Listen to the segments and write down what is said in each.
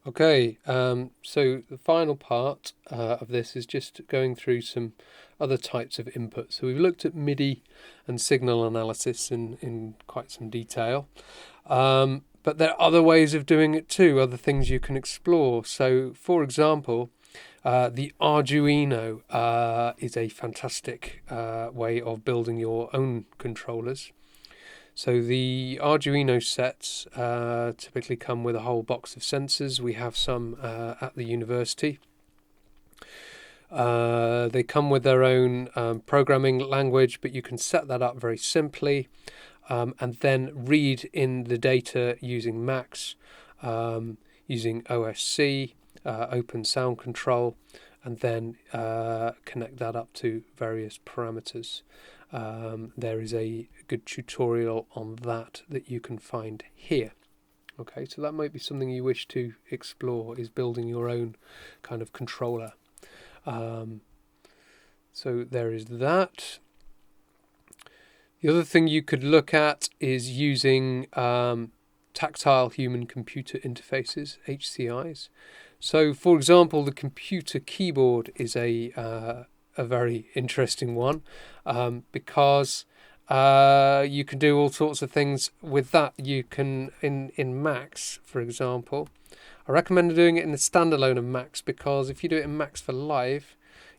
Okay, so the final part of this is just going through some other types of input. So we've looked at MIDI and signal analysis in quite some detail, but there are other ways of doing it too, other things you can explore. So for example, the Arduino is a fantastic way of building your own controllers. So the Arduino sets typically come with a whole box of sensors. We have some at the university. They come with their own programming language, but you can set that up very simply and then read in the data using Max, using OSC, Open Sound Control, and then connect that up to various parameters. There is a good tutorial on that you can find here. Okay, so that might be something you wish to explore, is building your own kind of controller. So there is that. The other thing you could look at is using tactile human-computer interfaces, HCIs. So, for example, the computer keyboard is a very interesting one because you can do all sorts of things with that. You can, in Max, for example, I recommend doing it in the standalone of Max because if you do it in Max for Live,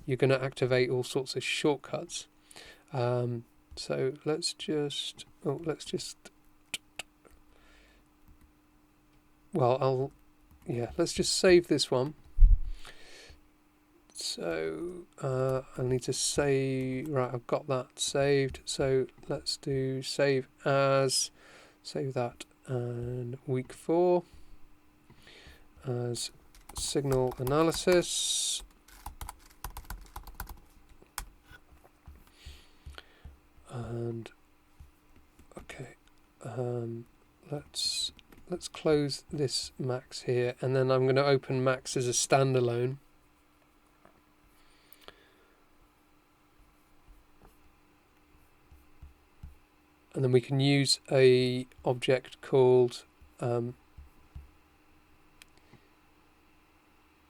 you're going to activate all sorts of shortcuts. So let's just, let's just save this one. So I need to save, right, I've got that saved. So let's do save as, save that, and week 4 as signal analysis. And okay, let's close this Max here, and then I'm going to open Max as a standalone. And then we can use a object called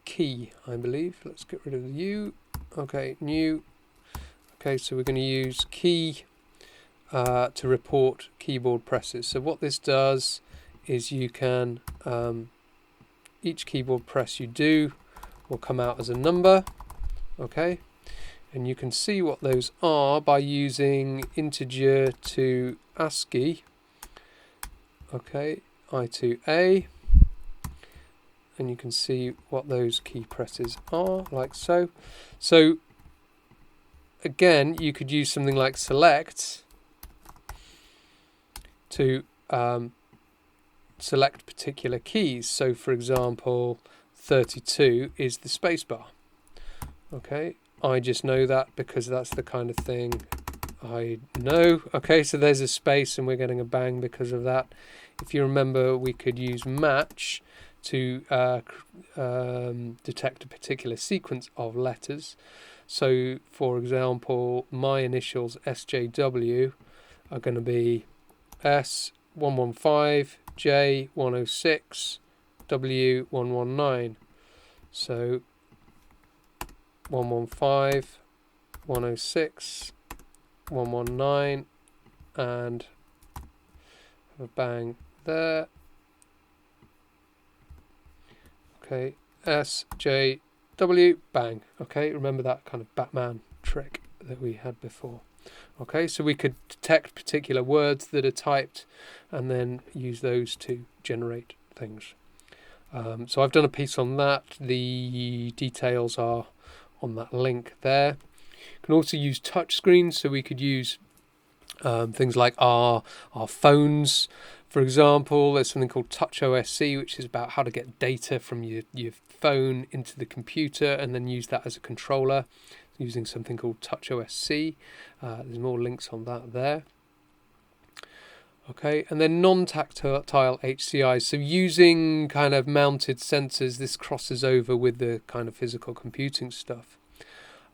key, I believe. Let's get rid of the U. Okay, new. Okay, so we're going to use key to report keyboard presses. So what this does is you can, each keyboard press you do will come out as a number, okay, and you can see what those are by using integer to ASCII, okay, I to A, and you can see what those key presses are, like so. So again, you could use something like select to select particular keys. So for example, 32 is the spacebar. Okay, I just know that because that's the kind of thing I know. Okay, so there's a space and we're getting a bang because of that. If you remember, we could use match to detect a particular sequence of letters. So for example, my initials SJW are going to be S115, J106, W119. So 115, 106, 119, and have a bang there. Okay, SJW, bang. Okay, remember that kind of Batman trick that we had before. Okay, so we could detect particular words that are typed and then use those to generate things. So I've done a piece on that. The details are on that link there. You can also use touch screens, so we could use things like our phones. For example, there's something called Touch OSC, which is about how to get data from your phone into the computer and then use that as a controller using something called Touch OSC. There's more links on that there. Okay, and then non-tactile HCIs. So using kind of mounted sensors, this crosses over with the kind of physical computing stuff.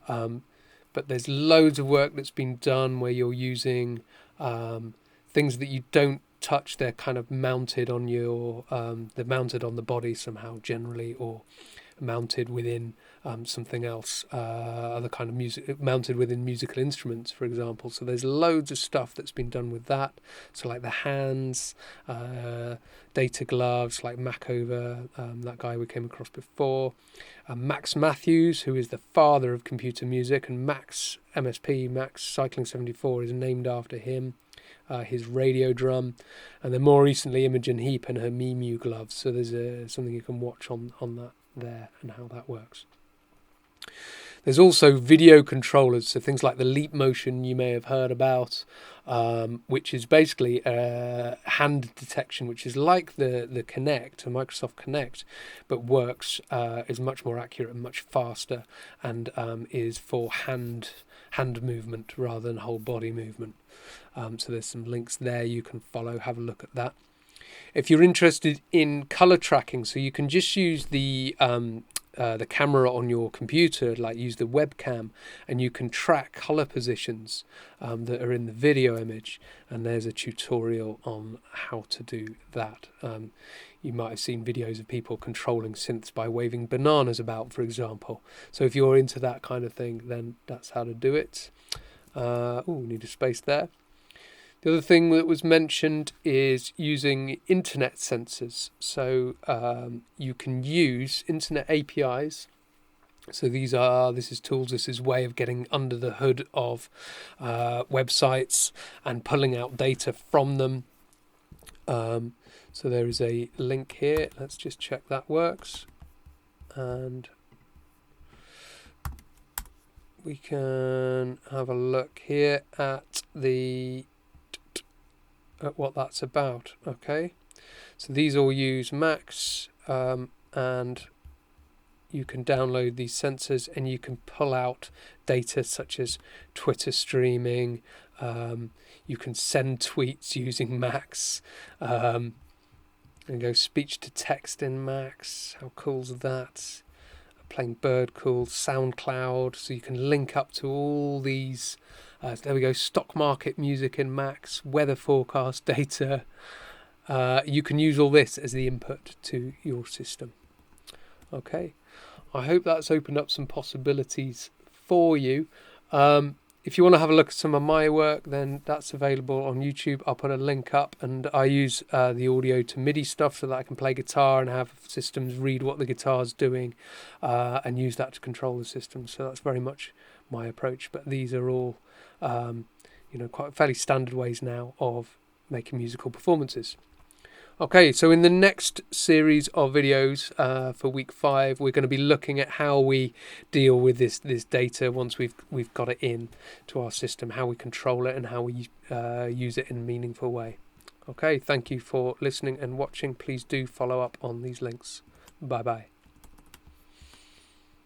But there's loads of work that's been done where you're using things that you don't touch. They're kind of mounted on your, they're mounted on the body somehow generally, or mounted within something else, other kind of music, mounted within musical instruments, for example. So there's loads of stuff that's been done with that. So like the hands, data gloves, like Macover, that guy we came across before. Max Matthews, who is the father of computer music, and Max MSP, Max Cycling 74, is named after him. His radio drum, and then more recently Imogen Heap and her Memu gloves. So there's something you can watch on that there and how that works. There's also video controllers, so things like the Leap Motion you may have heard about, which is basically hand detection, which is like the Kinect, the Microsoft Kinect, but works, is much more accurate and much faster, and is for hand movement rather than whole body movement. So there's some links there you can follow, have a look at that. If you're interested in color tracking, so you can just use the camera on your computer, like use the webcam, and you can track color positions that are in the video image, and there's a tutorial on how to do that. You might have seen videos of people controlling synths by waving bananas about, for example. So if you're into that kind of thing, then that's how to do it. We need a space there. The other thing that was mentioned is using internet sensors. So you can use internet APIs. So this is tools, this is way of getting under the hood of websites and pulling out data from them. So there is a link here. Let's just check that works. And we can have a look here at what that's about. Okay, so these all use Max, and you can download these sensors and you can pull out data such as Twitter streaming. You can send tweets using Max, and go speech to text in Max. How cool's that? Playing bird calls, SoundCloud, so you can link up to all these. There we go, stock market music in Max, weather forecast data. You can use all this as the input to your system. Okay, I hope that's opened up some possibilities for you. If you want to have a look at some of my work, then that's available on YouTube. I'll put a link up, and I use the audio to MIDI stuff so that I can play guitar and have systems read what the guitar's doing, and use that to control the system. So that's very much my approach. But these are all, quite fairly standard ways now of making musical performances. Okay, so in the next series of videos for week 5, we're going to be looking at how we deal with this data once we've got it in to our system, how we control it and how we use it in a meaningful way. Okay, thank you for listening and watching. Please do follow up on these links. Bye bye.